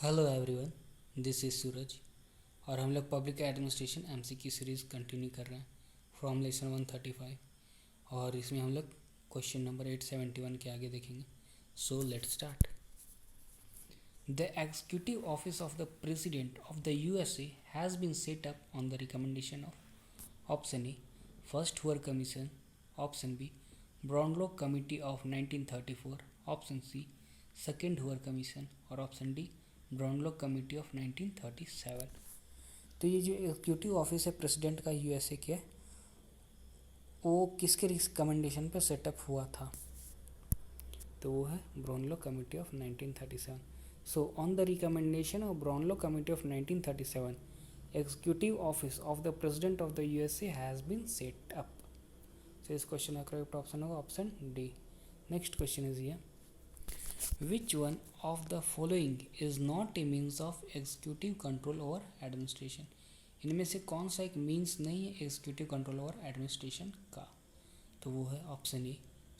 Hello everyone, this is सूरज। और हम लोग public administration MCQ series continue कर रहे हैं फ्रॉम लेसन 135। और इसमें हम लोग क्वेश्चन नंबर 871 के आगे देखेंगे। So let's start. The executive office of the president of the USA has been set up on the recommendation of option A first Hoover commission, option B Brownlow committee of 1934, option C second Hoover commission और option D Brownlow committee of 1937। तो ये जो executive office है president का USA के, वो किसके recommendation पे सेटअप हुआ था? तो वो है Brownlow committee of 1937। So on the recommendation of Brownlow committee of 1937, executive office of the president of the USA has been set up. तो इस क्वेश्चन का करेक्ट ऑप्शन होगा option D. Next question is ये, Which one of the following is not a means of executive control over administration? इनमें से कौन सा एक मीन्स नहीं है एग्जीक्यूटिव कंट्रोल ओवर एडमिनिस्ट्रेशन का? तो वो है option A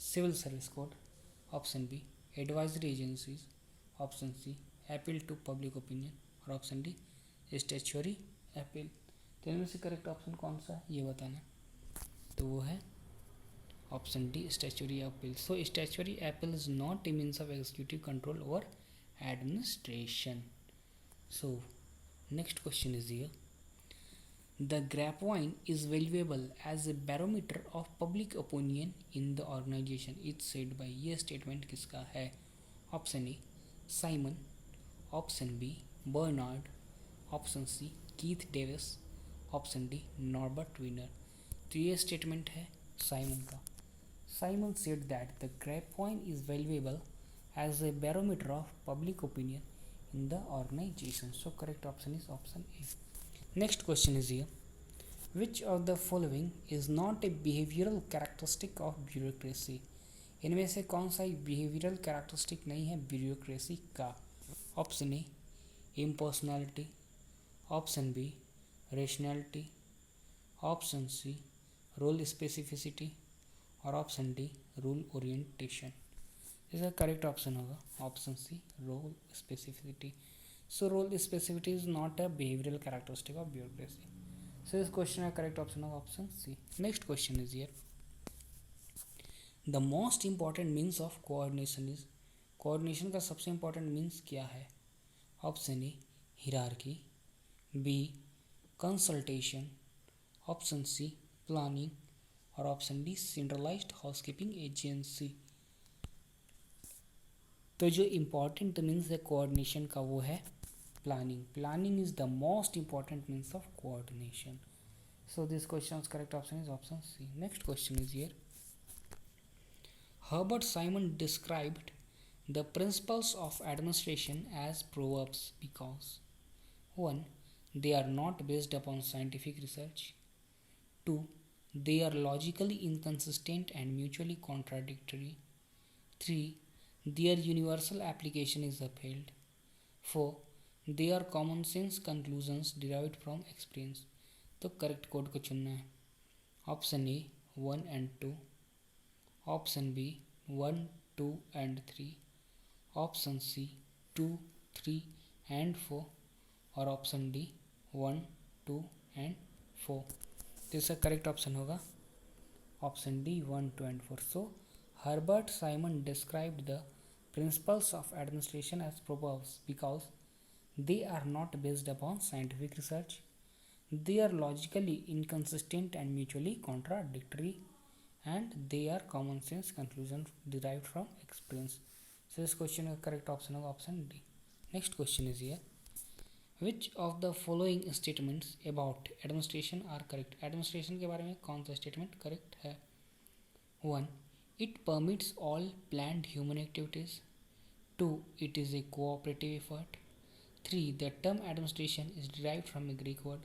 civil service code, option B advisory agencies, option C appeal to public opinion और ऑप्शन डी स्टैच्यूटरी अपील। तो इनमें से करेक्ट ऑप्शन कौन सा है ये बताना। तो वो है option D statutory appeal. So statutory appeal is not a means of executive control over administration. So next question is here, the grapevine is valuable as a barometer of public opinion in the organization. It's said by ये statement किसका है? Option A Simon, option B Bernard, option C Keith Davis, option D Norbert Wiener. तो ये statement है Simon का। Simon said that the grapevine is valuable as a barometer of public opinion in the organization. So correct option is option A. Next question is here, which of the following is not a behavioral characteristic of bureaucracy? इनमें से कौन सा behavioral characteristic नहीं है bureaucracy का? Option A impersonality, option B rationality, option C role specificity और option D rule orientation. इसका correct option होगा option C role specificity. So role specificity is not a behavioural characteristic of bureaucracy. So इस question का correct option होगा option C. Next question is here, the most important means of coordination is, coordination का सबसे important means क्या है? Option A hierarchy, B consultation, option C planning और option D centralised housekeeping agency. तो जो important means है coordination का वो है planning. Planning is the most important means of coordination. So this question correct option is option C. Next question is here, Herbert Simon described the principles of administration as proverbs because 1. They are not based upon scientific research. 2. They are logically inconsistent and mutually contradictory. 3. Their universal application is upheld. 4. They are common sense conclusions derived from experience. तो correct code को चुनना है। Option A 1 and 2, option B 1, 2 and 3, option C 2, 3 and 4 और option D 1, 2 and 4। तो इसका correct option होगा option D 1, 2 and 4। So Herbert Simon described the principles of administration as proverbs because they are not based upon scientific research, they are logically inconsistent and mutually contradictory and they are common sense conclusion derived from experience. So इस question का correct option होगा option D. Next question is here, which of the following statements about administration are correct? Administration के बारे में कौन सा statement correct है? 1. It permits all planned human activities. 2. It is a cooperative effort. 3. The term administration is derived from a Greek word.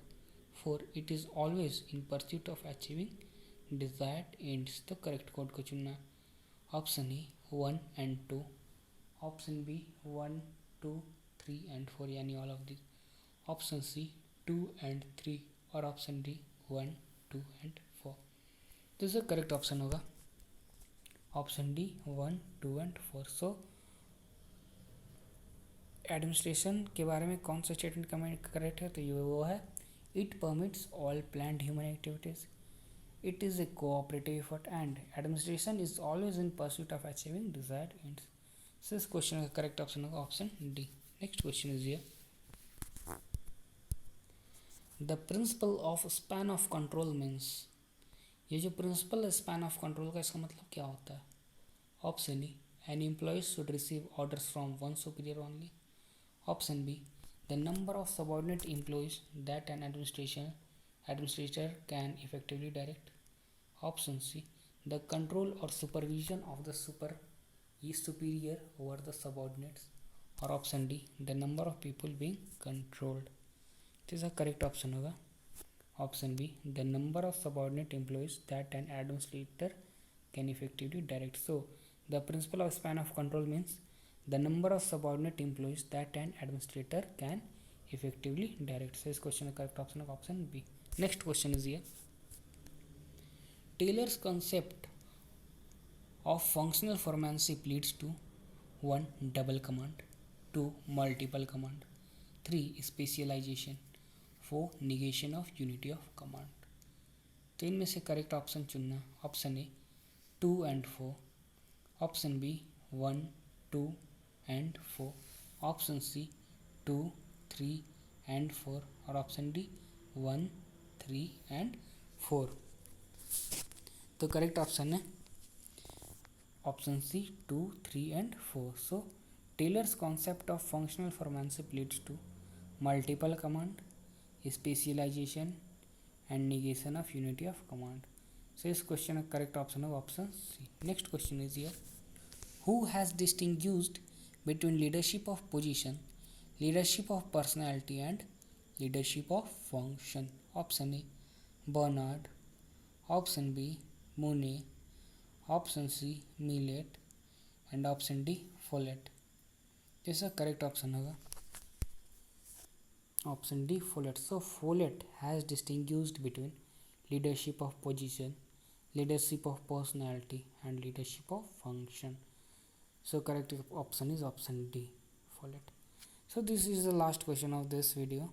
4. It is always in pursuit of achieving desired ends. तो correct code को चुनना। Option A 1 and 2, option B 1, 2, 3 and 4 यानी all of this, option C 2 and 3 और option D 1, 2 and 4। तो इसका correct option होगा option D 1, 2 and 4। So administration के बारे में कौन सा स्टेटमेंट करेक्ट है, तो ये वो है it permits all planned human activities, it is a cooperative effort and administration is always in pursuit of achieving desired ends. So this question का correct option होगा option D. Next question is here. The principle of span of control means, ये जो principle span of control का इसका मतलब क्या होता है? Option A, an employee should receive orders from one superior only. Option B, the number of subordinate employees that an administrator can effectively direct. Option C, the control or supervision of the superior over the subordinates. और option D, the number of people being controlled. तो इसका correct option होगा option B, the number of subordinate employees that an administrator can effectively direct. So the principle of span of control means the number of subordinate employees that an administrator can effectively direct. So इस question का correct option होगा option B. Next question is here. Taylor's concept of functional foremanship leads to 1. Double command, 2. Multiple command, 3. Specialization, 4. Negation of unity of command. तो इनमें से correct option चुनना. Option A 2 and 4, option B 1, 2 and 4, option C 2, 3 and 4 और option D 1, 3 and 4. तो correct option है option C 2, 3 and 4. So Taylor's concept of functional foremanship leads to multiple command, specialisation and negation of unity of command. So इस question का correct option है option C. Next question is here. Who has distinguished between leadership of position, leadership of personality and leadership of function. Option A Barnard, option B Mooney, option C Millett and option D folate. इसका correct option होगा option D Follett. So Follett has distinguished between leadership of position, leadership of personality and leadership of function. So correct option is option D Follett. So this is the last question of this video.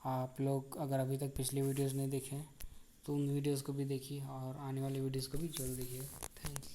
आप लोग अगर अभी तक पिछले videos नहीं देखे हैं तो उन वीडियोज़ को भी देखिए और आने वाले वीडियोज़ को भी जरूर देखिए. थैंक्स.